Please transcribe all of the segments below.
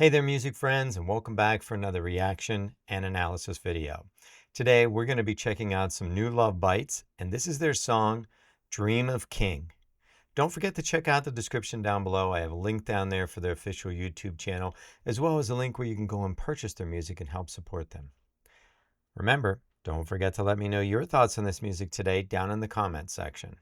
Hey there, music friends, and welcome back for another reaction and analysis video. Today, we're going to be checking out some new Love Bites, and this is their song, Dream of King. Don't forget to check out the description down below. I have a link down there for their official YouTube channel, as well as a link where you can go and purchase their music and help support them. Remember, don't forget to let me know your thoughts on this music today down in the comments section.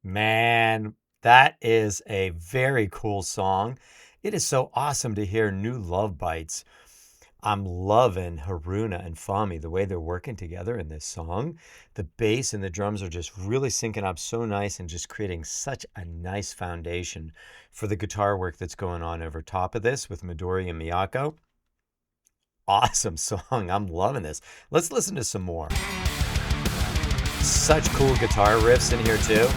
Man, that is a very cool song. It is so awesome to hear new Love Bites. I'm loving Haruna and Fahmi, the way they're working together in this song. The bass and the drums are just really syncing up so nice and just creating such a nice foundation for the guitar work that's going on over top of this with Midori and Miyako. Awesome song. I'm loving this. Let's listen to some more. Such cool guitar riffs in here too.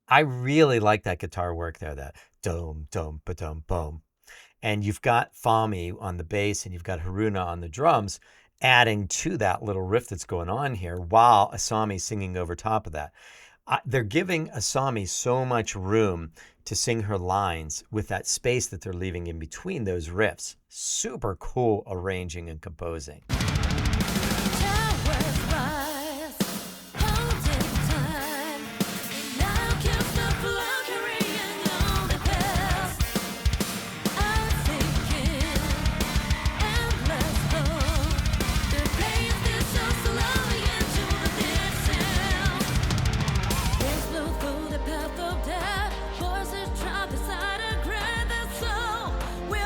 I really like that guitar work there, that dum dum ba dum boom. And you've got Fahmi on the bass and you've got Haruna on the drums adding to that little riff that's going on here while Asami's singing over top of that. They're giving Asami so much room to sing her lines with that space that they're leaving in between those riffs. Super cool arranging and composing.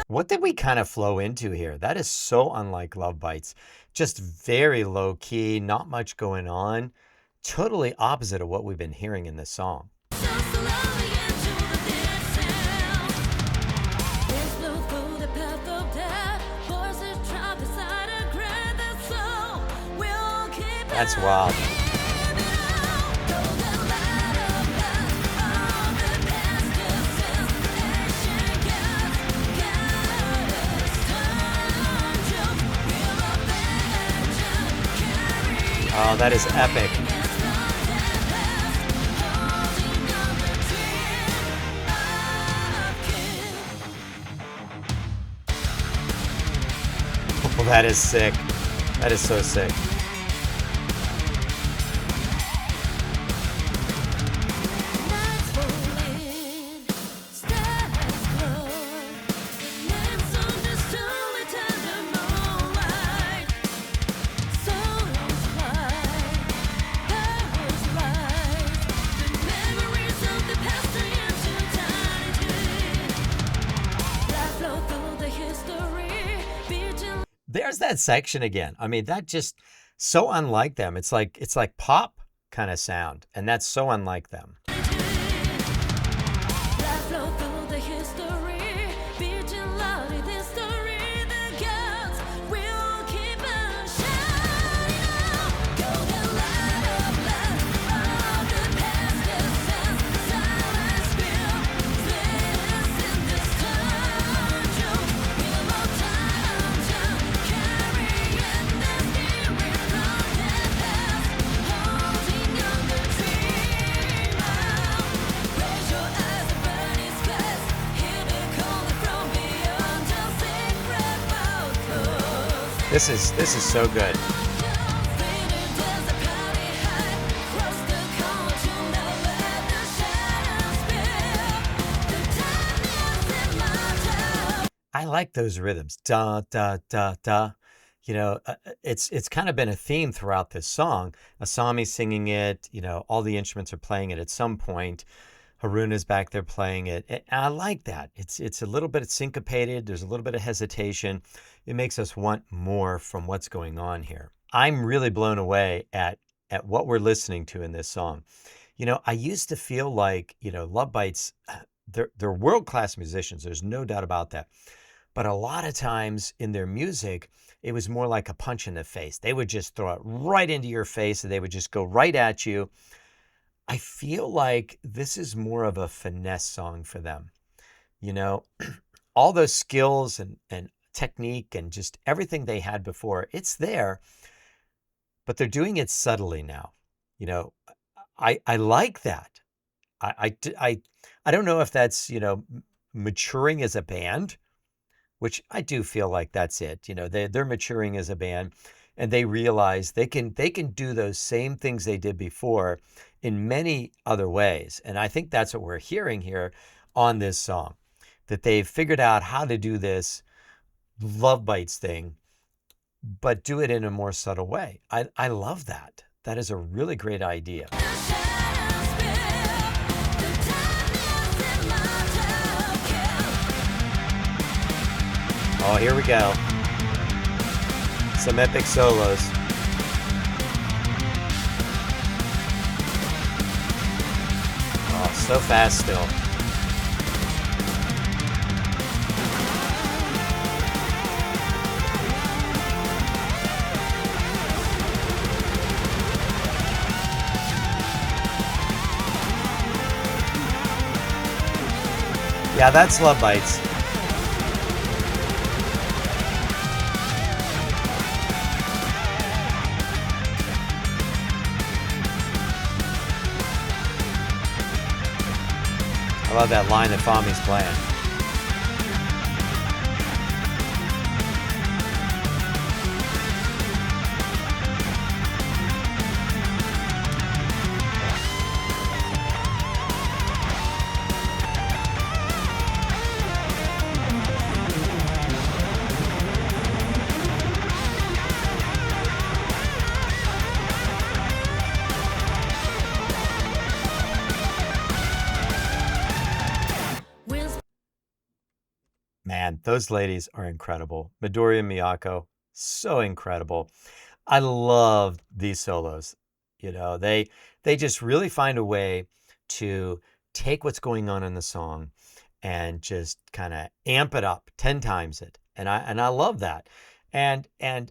What did we kind of flow into here? That is so unlike Love Bites. Just very low key, not much going on. Totally opposite of what we've been hearing in this song. That's wild. Oh, that is epic. Oh, that is sick. That is so sick. There's that section again. I mean, that just so unlike them. It's like pop kind of sound, and that's so unlike them. This is so good. I like those rhythms. Da, da, da, da. It's kind of been a theme throughout this song. Asami's singing it, all the instruments are playing it at some point. Haruna's back there playing it. And I like that. It's a little bit syncopated. There's a little bit of hesitation. It makes us want more from what's going on here. I'm really blown away at what we're listening to in this song. I used to feel like, Love Bites, they're world-class musicians. There's no doubt about that. But a lot of times in their music, it was more like a punch in the face. They would just throw it right into your face and they would just go right at you. I feel like this is more of a finesse song for them. All those skills and technique and just everything they had before, it's there, but they're doing it subtly now. I like that. I don't know if that's, maturing as a band, which I do feel like that's it. They're maturing as a band and they realize they can do those same things they did before in many other ways. And I think that's what we're hearing here on this song, that they've figured out how to do this Love Bites thing, but do it in a more subtle way. I love that. That is a really great idea. Oh, here we go. Some epic solos. Oh, so fast still. Yeah, that's Love Bites. I love that line that Fami's playing. Man, those ladies are incredible. Midori and Miyako, so incredible. I love these solos. They just really find a way to take what's going on in the song and just kind of amp it up 10 times it. And I love that. And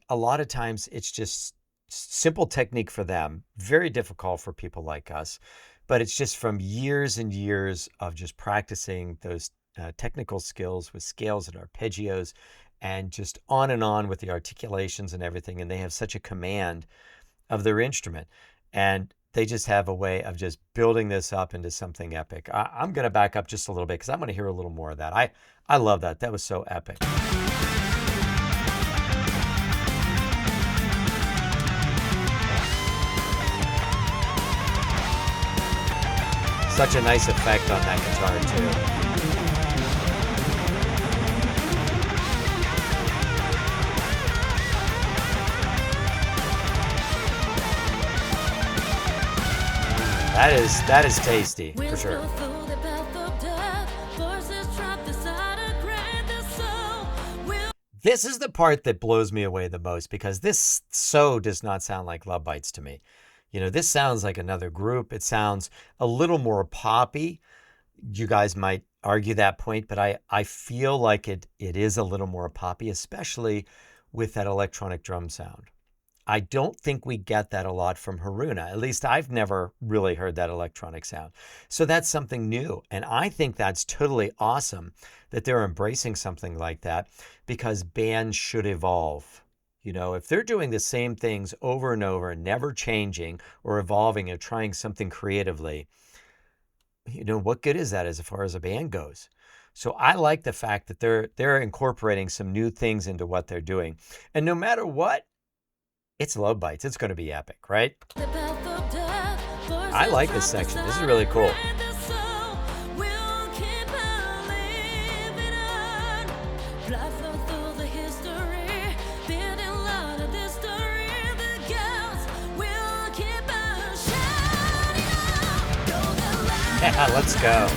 a lot of times it's just simple technique for them, very difficult for people like us. But it's just from years and years of just practicing those technical skills with scales and arpeggios and just on with the articulations and everything. And they have such a command of their instrument. And they just have a way of just building this up into something epic. I'm going to back up just a little bit because I want to hear a little more of that. I love that. That was so epic. Such a nice effect on that guitar too. That is tasty, for sure. This is the part that blows me away the most because this so does not sound like Love Bites to me. This sounds like another group. It sounds a little more poppy. You guys might argue that point, but I feel like it is a little more poppy, especially with that electronic drum sound. I don't think we get that a lot from Haruna. At least I've never really heard that electronic sound. So that's something new. And I think that's totally awesome that they're embracing something like that because bands should evolve. If they're doing the same things over and over and never changing or evolving and trying something creatively, what good is that as far as a band goes? So I like the fact that they're incorporating some new things into what they're doing. And no matter what, it's Love Bites. It's going to be epic, right? I like this section. This is really cool. Yeah, let's go.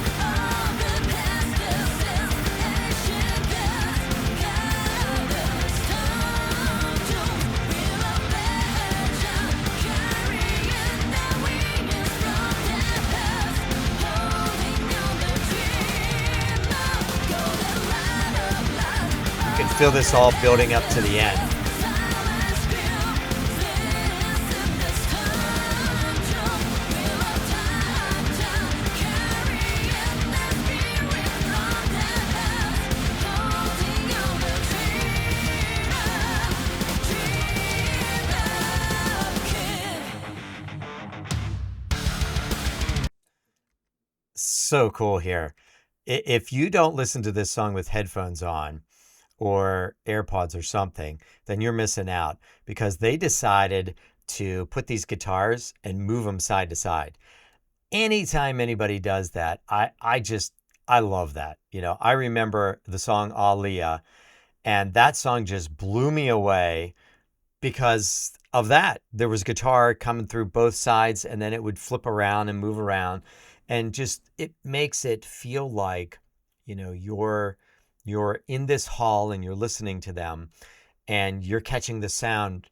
You can feel this all building up to the end. So cool here. If you don't listen to this song with headphones on or AirPods or something, then you're missing out because they decided to put these guitars and move them side to side. Anytime anybody does that, I love that. I remember the song Aaliyah, and that song just blew me away because of that. There was guitar coming through both sides, and then it would flip around and move around, and just it makes it feel like you're in this hall and you're listening to them, and you're catching the sound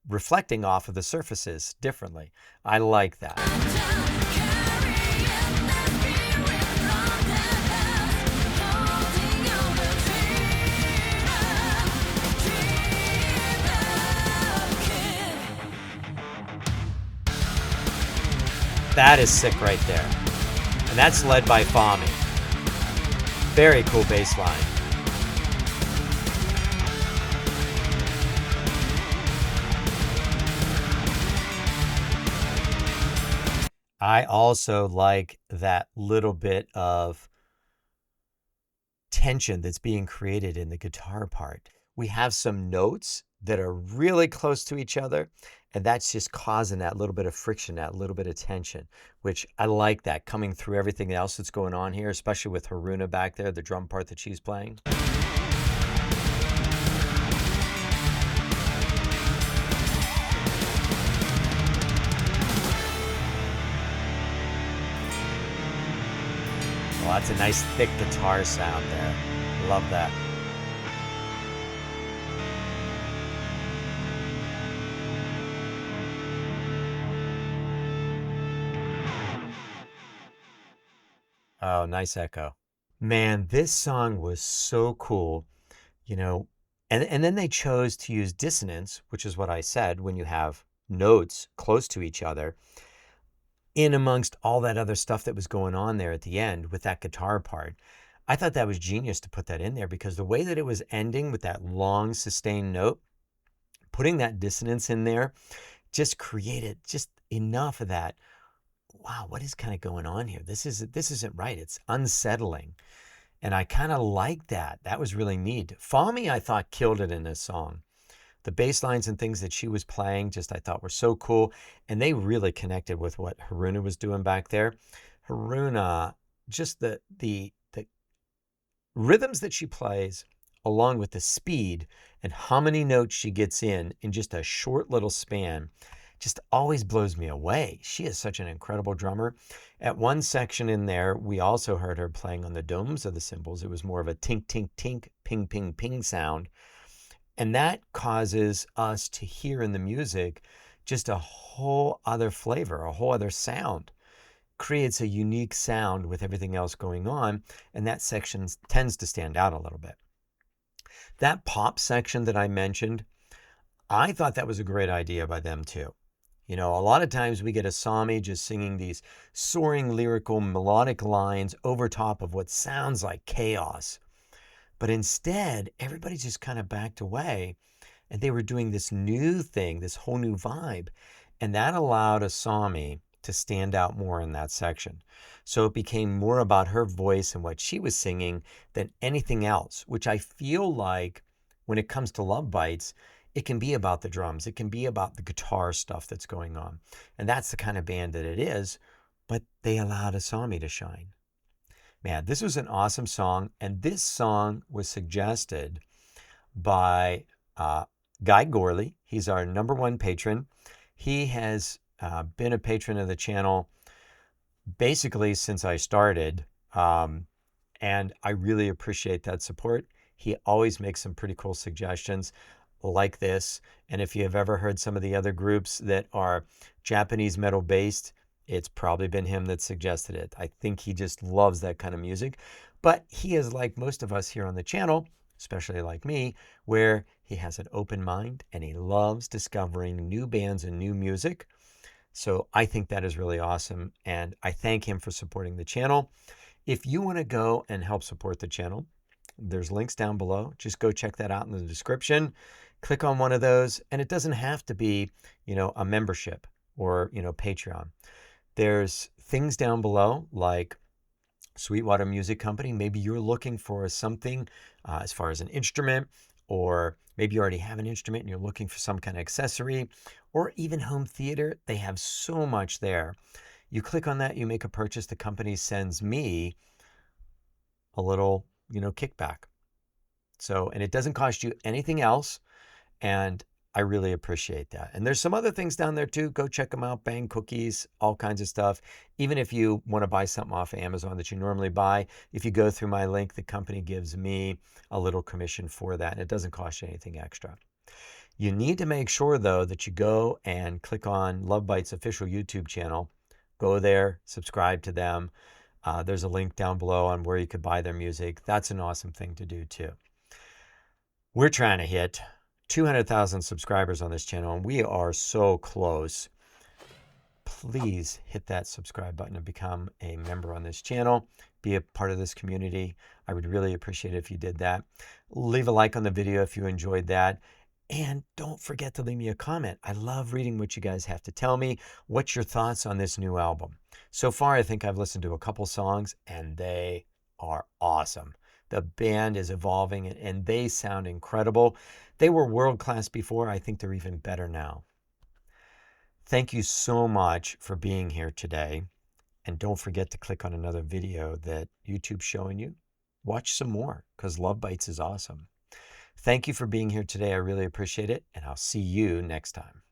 reflecting off of the surfaces differently. I like that. That is sick right there. And that's led by Fahmy. Very cool bass line. I also like that little bit of tension that's being created in the guitar part. We have some notes that are really close to each other, and that's just causing that little bit of friction, that little bit of tension, which I like that coming through everything else that's going on here, especially with Haruna back there, the drum part that she's playing. Well, that's a nice thick guitar sound there. Love that. Oh, nice echo. Man, this song was so cool, and then they chose to use dissonance, which is what I said, when you have notes close to each other, in amongst all that other stuff that was going on there at the end with that guitar part. I thought that was genius to put that in there because the way that it was ending with that long sustained note, putting that dissonance in there just created just enough of that. Wow, what is kind of going on here? This isn't right. It's unsettling. And I kind of like that. That was really neat. Fahmy, I thought, killed it in this song. The bass lines and things that she was playing just I thought were so cool. And they really connected with what Haruna was doing back there. Haruna, just the rhythms that she plays, along with the speed and how many notes she gets in just a short little span, just always blows me away. She is such an incredible drummer. At one section in there, we also heard her playing on the domes of the cymbals. It was more of a tink, tink, tink, ping, ping, ping sound. And that causes us to hear in the music just a whole other flavor, a whole other sound. Creates a unique sound with everything else going on, and that section tends to stand out a little bit. That pop section that I mentioned, I thought that was a great idea by them too. A lot of times we get a Sami just singing these soaring lyrical melodic lines over top of what sounds like chaos. But instead, everybody just kind of backed away and they were doing this new thing, this whole new vibe. And that allowed a Sami to stand out more in that section. So it became more about her voice and what she was singing than anything else, which I feel like when it comes to Love Bites, it can be about the drums. It can be about the guitar stuff that's going on. And that's the kind of band that it is, but they allowed a Sami to shine. Man, this was an awesome song. And this song was suggested by Guy Gourley. He's our #1 patron. He has been a patron of the channel basically since I started. And I really appreciate that support. He always makes some pretty cool suggestions like this. And if you have ever heard some of the other groups that are Japanese metal based, it's probably been him that suggested it. I think he just loves that kind of music. But he is like most of us here on the channel, especially like me, where he has an open mind and he loves discovering new bands and new music. So I think that is really awesome. And I thank him for supporting the channel. If you want to go and help support the channel, there's links down below. Just go check that out in the description. Click on one of those. And it doesn't have to be, a membership or, Patreon. There's things down below like Sweetwater Music Company. Maybe you're looking for something as far as an instrument, or maybe you already have an instrument and you're looking for some kind of accessory, or even home theater. They have so much there. You click on that, you make a purchase, the company sends me a little, kickback. So, and it doesn't cost you anything else. And I really appreciate that. And there's some other things down there too. Go check them out. Bang cookies, all kinds of stuff. Even if you want to buy something off of Amazon that you normally buy, if you go through my link, the company gives me a little commission for that. And it doesn't cost you anything extra. You need to make sure though that you go and click on Love Bites official YouTube channel. Go there, subscribe to them. There's a link down below on where you could buy their music. That's an awesome thing to do too. We're trying to hit 200,000 subscribers on this channel, and we are so close. Please hit that subscribe button and become a member on this channel. Be a part of this community. I would really appreciate it if you did that. Leave a like on the video if you enjoyed that. And don't forget to leave me a comment. I love reading what you guys have to tell me. What's your thoughts on this new album? So far, I think I've listened to a couple songs, and they are awesome. The band is evolving, and they sound incredible. They were world-class before. I think they're even better now. Thank you so much for being here today. And don't forget to click on another video that YouTube's showing you. Watch some more, because Love Bites is awesome. Thank you for being here today. I really appreciate it, and I'll see you next time.